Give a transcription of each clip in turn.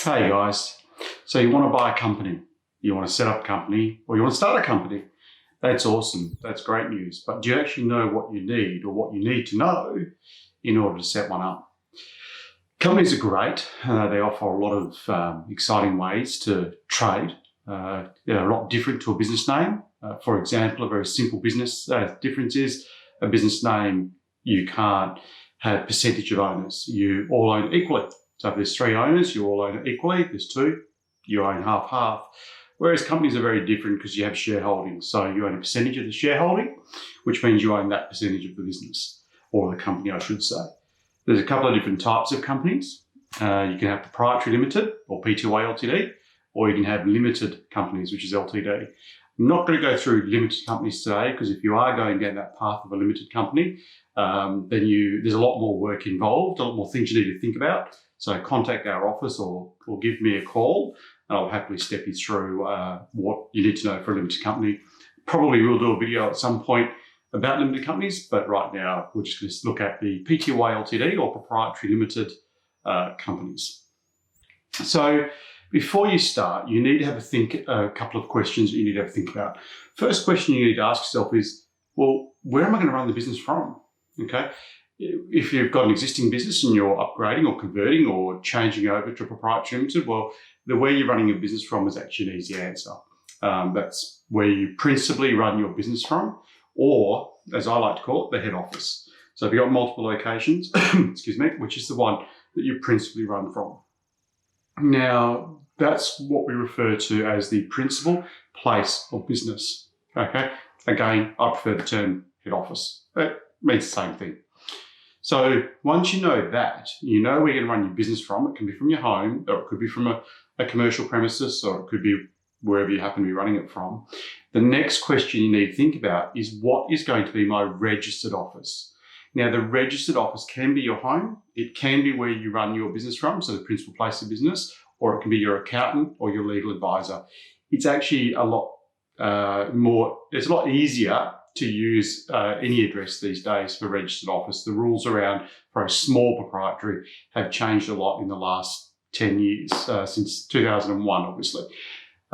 Hey guys, so you want to buy a company, you want to set up a company, or you want to start a company. That's awesome, that's great news. But do you actually know what you need or what you need to know in order to set one up? Companies are great. They offer a lot of exciting ways to trade. They're a lot different to a business name. For example, a very simple business difference is a business name, you can't have percentage of owners. You all own equally. So if there's 3 owners, you all own it equally. There's 2, you own half-half. Whereas companies are very different because you have shareholding. So you own a percentage of the shareholding, which means you own that percentage of the business, or the company, I should say. There's a couple of different types of companies. You can have proprietary limited, or PTY Ltd, or you can have limited companies, which is LTD. I'm not going to go through limited companies today, because if you are going down that path of a limited company, then there's a lot more work involved, a lot more things you need to think about. So contact our office or give me a call, and I'll happily step you through what you need to know for a limited company. Probably we'll do a video at some point about limited companies, but right now we're just going to look at the PTY Ltd or proprietary limited companies. So before you start, you need to have a couple of questions that you need to have a think about. First question you need to ask yourself is, well, where am I going to run the business from? Okay. If you've got an existing business and you're upgrading or converting or changing over to proprietary limited, well, the where you're running your business from is actually an easy answer. That's where you principally run your business from, or as I like to call it, the head office. So if you've got multiple locations, excuse me, which is the one that you principally run from. Now, that's what we refer to as the principal place of business. Okay. Again, I prefer the term head office. It means the same thing. So once you know that, you know where you're going to run your business from. It can be from your home, or it could be from a commercial premises, or it could be wherever you happen to be running it from. The next question you need to think about is, what is going to be my registered office? Now, the registered office can be your home. It can be where you run your business from, so the principal place of business, or it can be your accountant or your legal advisor. It's actually a lot it's a lot easier to use any address these days for registered office. The rules around for a small proprietary have changed a lot in the last 10 years, since 2001, obviously.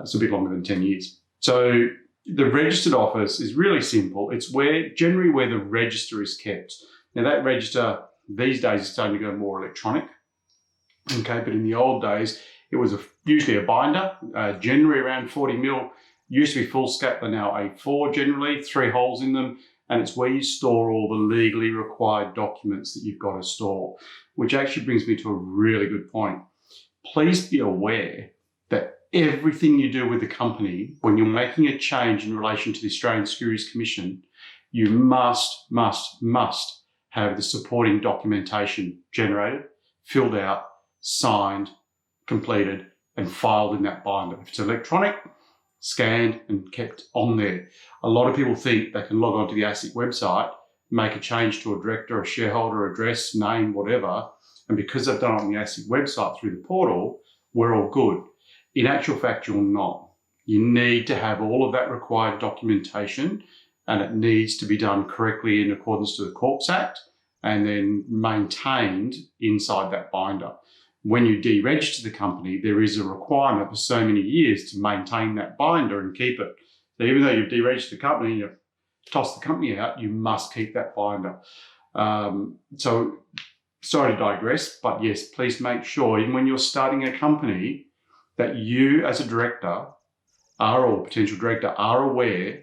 It's a bit longer than 10 years. So the registered office is really simple. It's generally where the register is kept. Now that register these days is starting to go more electronic. Okay, but in the old days, it was usually a binder, generally around 40 mil. Used to be full scat, they're now A4 generally, 3 holes in them, and it's where you store all the legally required documents that you've got to store, which actually brings me to a really good point. Please be aware that everything you do with the company, when you're making a change in relation to the Australian Securities Commission, you must have the supporting documentation generated, filled out, signed, completed, and filed in that binder. If it's electronic, scanned and kept on there. A lot of people think they can log on to the ASIC website, make a change to a director, a shareholder, address, name, whatever, and because they've done it on the ASIC website through the portal, we're all good. In actual fact, you're not. You need to have all of that required documentation, and it needs to be done correctly in accordance to the Corps Act and then maintained inside that binder. When you deregister the company, there is a requirement for so many years to maintain that binder and keep it. So even though you've deregistered the company and you've tossed the company out, you must keep that binder. So sorry to digress, but yes, please make sure, even when you're starting a company, that you as a director or potential director are aware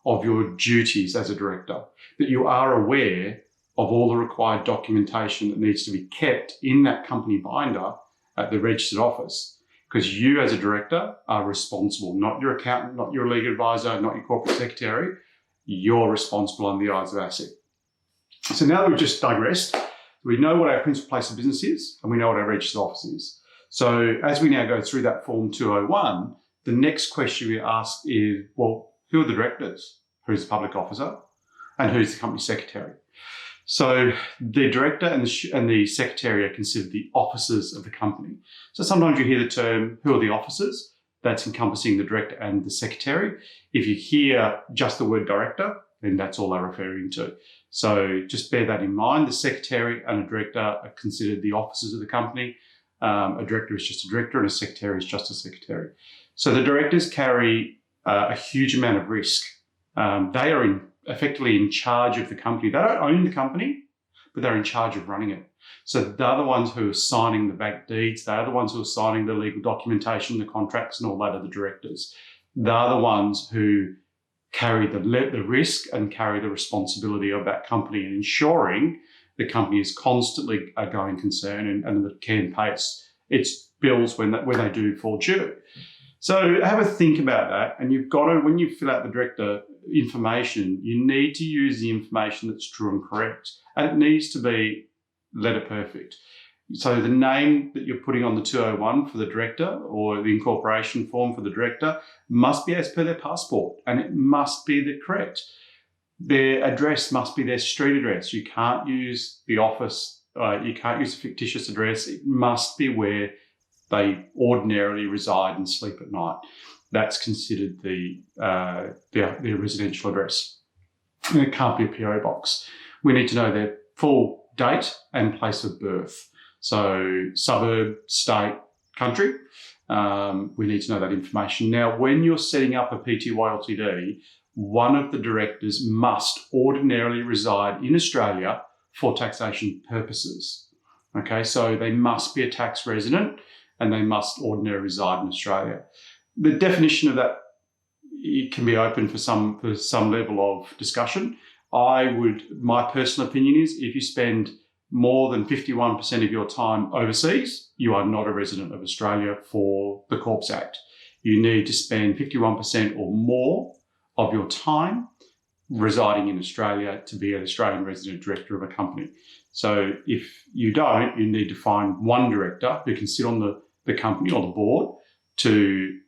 of your duties as a director, that you are aware of all the required documentation that needs to be kept in that company binder at the registered office, because you as a director are responsible, not your accountant, not your legal advisor, not your corporate secretary. You're responsible on the eyes of ASIC. So now that we've just digressed, we know what our principal place of business is and we know what our registered office is. So as we now go through that Form 201, the next question we ask is, well, who are the directors? Who's the public officer? And who's the company secretary? So the director and the secretary are considered the officers of the company. So sometimes you hear the term, who are the officers? That's encompassing the director and the secretary. If you hear just the word director, then that's all they're referring to. So just bear that in mind. The secretary and the director are considered the officers of the company. A director is just a director and a secretary is just a secretary. So the directors carry a huge amount of risk. They are effectively in charge of the company. They don't own the company, but they're in charge of running it. So they're the ones who are signing the bank deeds. They're the ones who are signing the legal documentation, the contracts and all that are the directors. They're the ones who carry the risk and carry the responsibility of that company and ensuring the company is constantly a going concern and that can pay its bills when they do fall due. So have a think about that. And you've got to, when you fill out the director information, you need to use the information that's true and correct. And it needs to be letter perfect. So the name that you're putting on the 201 for the director or the incorporation form for the director must be as per their passport, and it must be the correct. Their address must be their street address. You can't use the office. You can't use a fictitious address. It must be where they ordinarily reside and sleep at night. That's considered their residential address. And it can't be a PO box. We need to know their full date and place of birth. So suburb, state, country. We need to know that information. Now, when you're setting up a Pty Ltd, one of the directors must ordinarily reside in Australia for taxation purposes. Okay, so they must be a tax resident and they must ordinarily reside in Australia. The definition of that, it can be open for some level of discussion. My personal opinion is if you spend more than 51% of your time overseas, you are not a resident of Australia for the Corps Act. You need to spend 51% or more of your time residing in Australia to be an Australian resident director of a company. So if you don't, you need to find one director who can sit on the company or the board to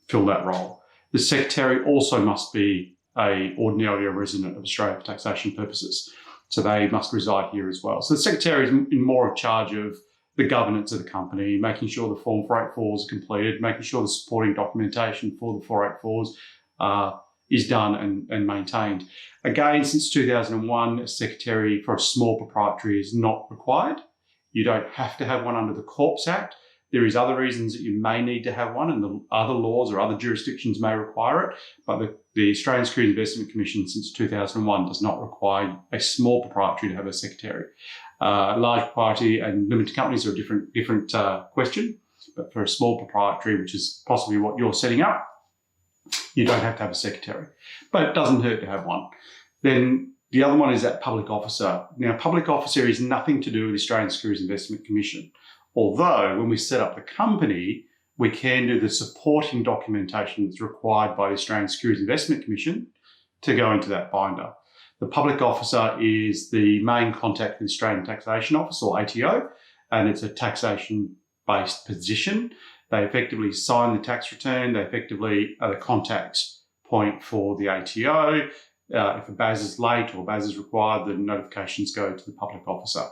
fill that role. The secretary also must be ordinarily a resident of Australia for taxation purposes. So they must reside here as well. So the secretary is more in charge of the governance of the company, making sure the Form 484s are completed, making sure the supporting documentation for the 484s is done and maintained. Again, since 2001, a secretary for a small proprietary is not required. You don't have to have one under the Corps Act. There is other reasons that you may need to have one, and the other laws or other jurisdictions may require it. But the Australian Securities Investment Commission since 2001 does not require a small proprietary to have a secretary. Large proprietary and limited companies are a different question. But for a small proprietary, which is possibly what you're setting up, you don't have to have a secretary. But it doesn't hurt to have one. Then the other one is that public officer. Now, public officer is nothing to do with the Australian Securities Investment Commission. Although when we set up the company, we can do the supporting documentation that's required by the Australian Securities Investment Commission to go into that binder. The public officer is the main contact with the Australian Taxation Office, or ATO, and it's a taxation-based position. They effectively sign the tax return. They effectively are the contact point for the ATO. If a BAS is late or BAS is required, the notifications go to the public officer.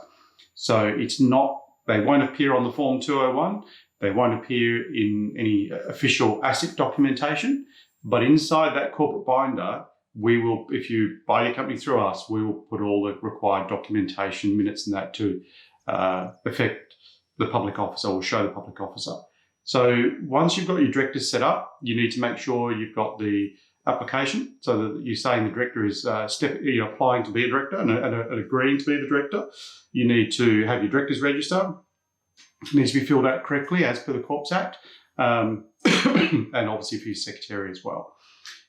So it's not. They won't appear on the Form 201. They won't appear in any official ASIC documentation. But inside that corporate binder, we will, if you buy your company through us, we will put all the required documentation, minutes and that to affect the public officer or show the public officer. So once you've got your directors set up, you need to make sure you've got the application, so that you're saying the director is applying to be a director and agreeing to be the director. You need to have your directors register. It needs to be filled out correctly as per the Corps Act, and obviously for your secretary as well.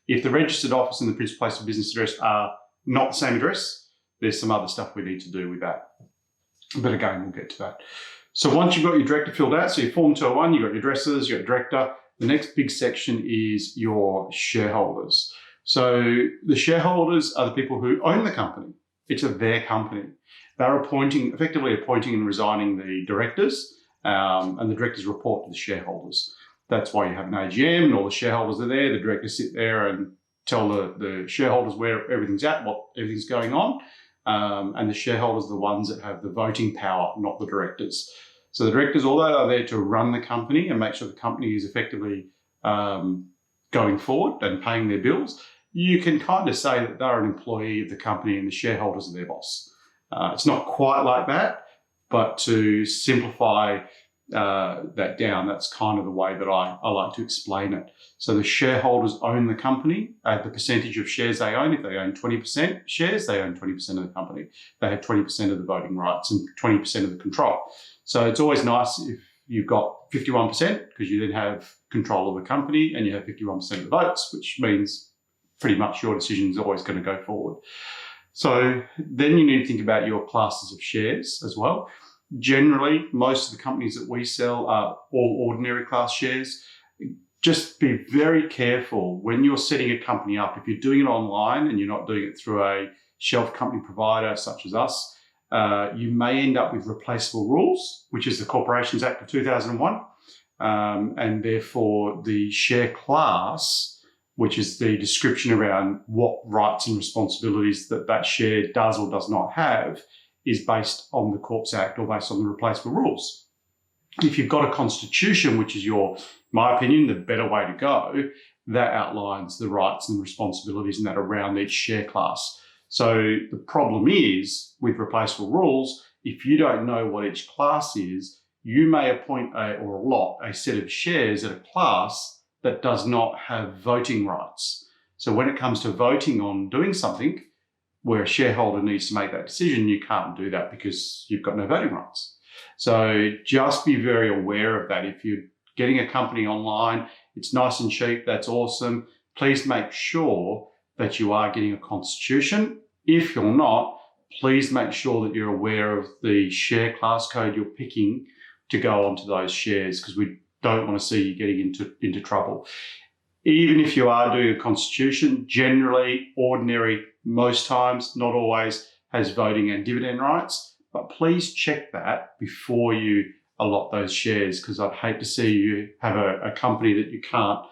If the registered office and the principal place of business address are not the same address, there's some other stuff we need to do with that. But again, we'll get to that. So once you've got your director filled out, so your Form 201, you've got your addresses, you've got your director, the next big section is your shareholders. So the shareholders are the people who own the company. It's their company. They're effectively appointing and resigning the directors, and the directors report to the shareholders. That's why you have an AGM and all the shareholders are there. The directors sit there and tell the shareholders where everything's at, what everything's going on. And the shareholders are the ones that have the voting power, not the directors. So the directors, although are there to run the company and make sure the company is effectively going forward and paying their bills, you can kind of say that they're an employee of the company and the shareholders are their boss. It's not quite like that, but to simplify that down, that's kind of the way that I like to explain it. So the shareholders own the company at the percentage of shares they own. If they own 20% shares, they own 20% of the company. They have 20% of the voting rights and 20% of the control. So it's always nice if you've got 51%, because you then have control of the company and you have 51% of the votes, which means pretty much your decision is always going to go forward. So then you need to think about your classes of shares as well. Generally, most of the companies that we sell are all ordinary class shares. Just be very careful when you're setting a company up. If you're doing it online and you're not doing it through a shelf company provider such as us, you may end up with replaceable rules, which is the Corporations Act of 2001. And therefore the share class, which is the description around what rights and responsibilities that share does or does not have, is based on the Corps Act or based on the replaceable rules. If you've got a constitution, which is my opinion, the better way to go, that outlines the rights and responsibilities and that around each share class. So the problem is with replaceable rules, if you don't know what each class is, you may appoint or allot a set of shares at a class that does not have voting rights. So when it comes to voting on doing something, where a shareholder needs to make that decision, you can't do that because you've got no voting rights. So just be very aware of that. If you're getting a company online, it's nice and cheap, that's awesome. Please make sure that you are getting a constitution. If you're not, please make sure that you're aware of the share class code you're picking to go onto those shares, because we don't want to see you getting into trouble. Even if you are doing a constitution, generally, ordinary, most times, not always, has voting and dividend rights. But please check that before you allot those shares, because I'd hate to see you have a company that you can't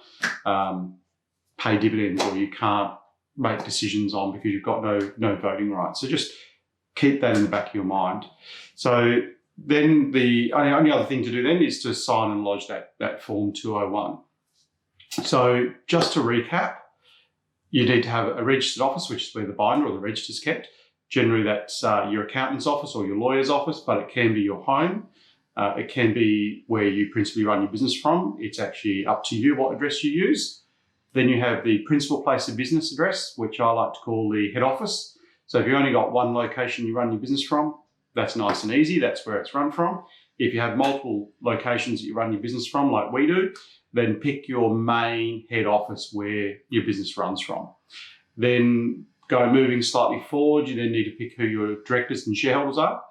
pay dividends or you can't make decisions on because you've got no voting rights. So just keep that in the back of your mind. So then the only other thing to do then is to sign and lodge that Form 201. So just to recap, you need to have a registered office, which is where the binder or the register is kept. Generally, that's your accountant's office or your lawyer's office, but it can be your home. It can be where you principally run your business from. It's actually up to you what address you use. Then you have the principal place of business address, which I like to call the head office. So if you've only got one location you run your business from, that's nice and easy. That's where it's run from. If you have multiple locations that you run your business from, like we do, then pick your main head office where your business runs from. Then moving slightly forward, you then need to pick who your directors and shareholders are.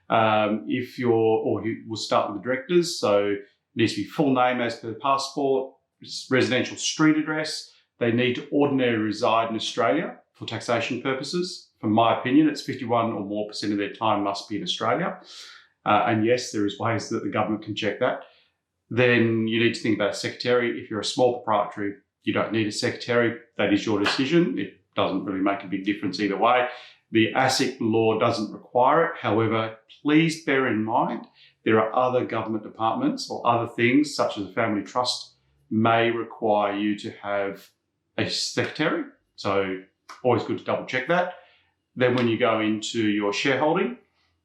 We'll start with the directors. So it needs to be full name as per the passport, residential street address. They need to ordinarily reside in Australia for taxation purposes. From my opinion, it's 51% or more of their time must be in Australia. And yes, there is ways that the government can check that. Then you need to think about a secretary. If you're a small proprietary, you don't need a secretary. That is your decision. It doesn't really make a big difference either way. The ASIC law doesn't require it. However, please bear in mind, there are other government departments or other things such as a family trust may require you to have a secretary. So always good to double check that. Then when you go into your shareholding,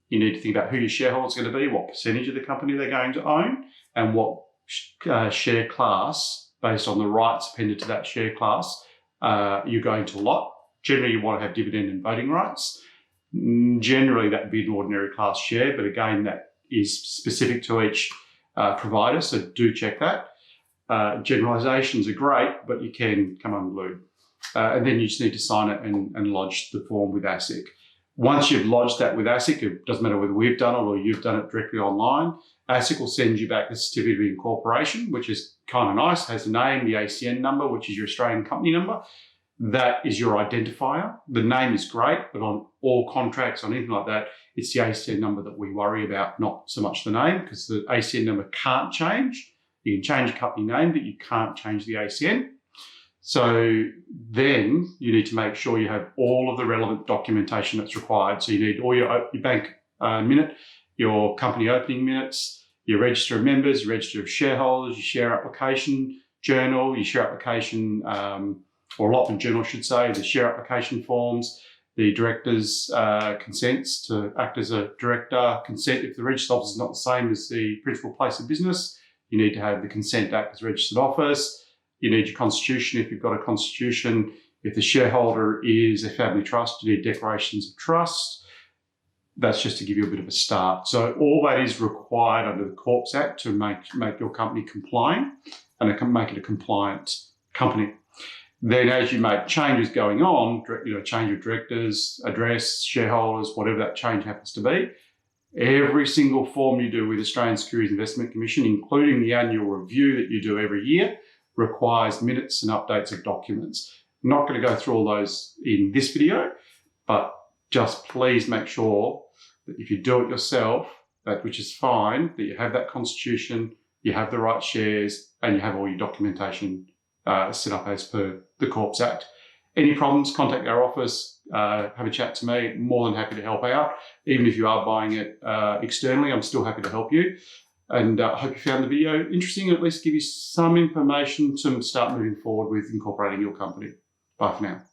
you need to think about who your shareholders are going to be, what percentage of the company they're going to own, and what share class, based on the rights appended to that share class, you're going to allot. Generally, you want to have dividend and voting rights. Generally, that would be an ordinary class share, but again, that is specific to each provider, so do check that. Generalizations are great, but you can come unglued. And then you just need to sign it and lodge the form with ASIC. Once you've lodged that with ASIC, it doesn't matter whether we've done it or you've done it directly online, ASIC will send you back the certificate of incorporation, which is kind of nice, has the name, the ACN number, which is your Australian company number. That is your identifier. The name is great, but on all contracts, on anything like that, it's the ACN number that we worry about, not so much the name, because the ACN number can't change. You can change a company name, but you can't change the ACN. So then you need to make sure you have all of the relevant documentation that's required. So you need all your bank minute, your company opening minutes, your register of members, your register of shareholders, your share application journal, your share application or allotment journal, I should say, the share application forms, the director's consents to act as a director, consent if the registered office is not the same as the principal place of business. You need to have the consent to act as a registered office. You need your constitution if you've got a constitution. If the shareholder is a family trust, you need declarations of trust. That's just to give you a bit of a start. So all that is required under the Corps Act to make your company compliant and make it a compliant company. Then as you make changes going on, change of directors, address, shareholders, whatever that change happens to be, every single form you do with Australian Securities Investment Commission, including the annual review that you do every year, requires minutes and updates of documents. I'm not going to go through all those in this video, but just please make sure that if you do it yourself, which is fine, that you have that constitution, you have the right shares, and you have all your documentation set up as per the Corps Act. Any problems, contact our office, have a chat to me. More than happy to help out. Even if you are buying it externally, I'm still happy to help you. And I hope you found the video interesting and at least give you some information to start moving forward with incorporating your company. Bye for now.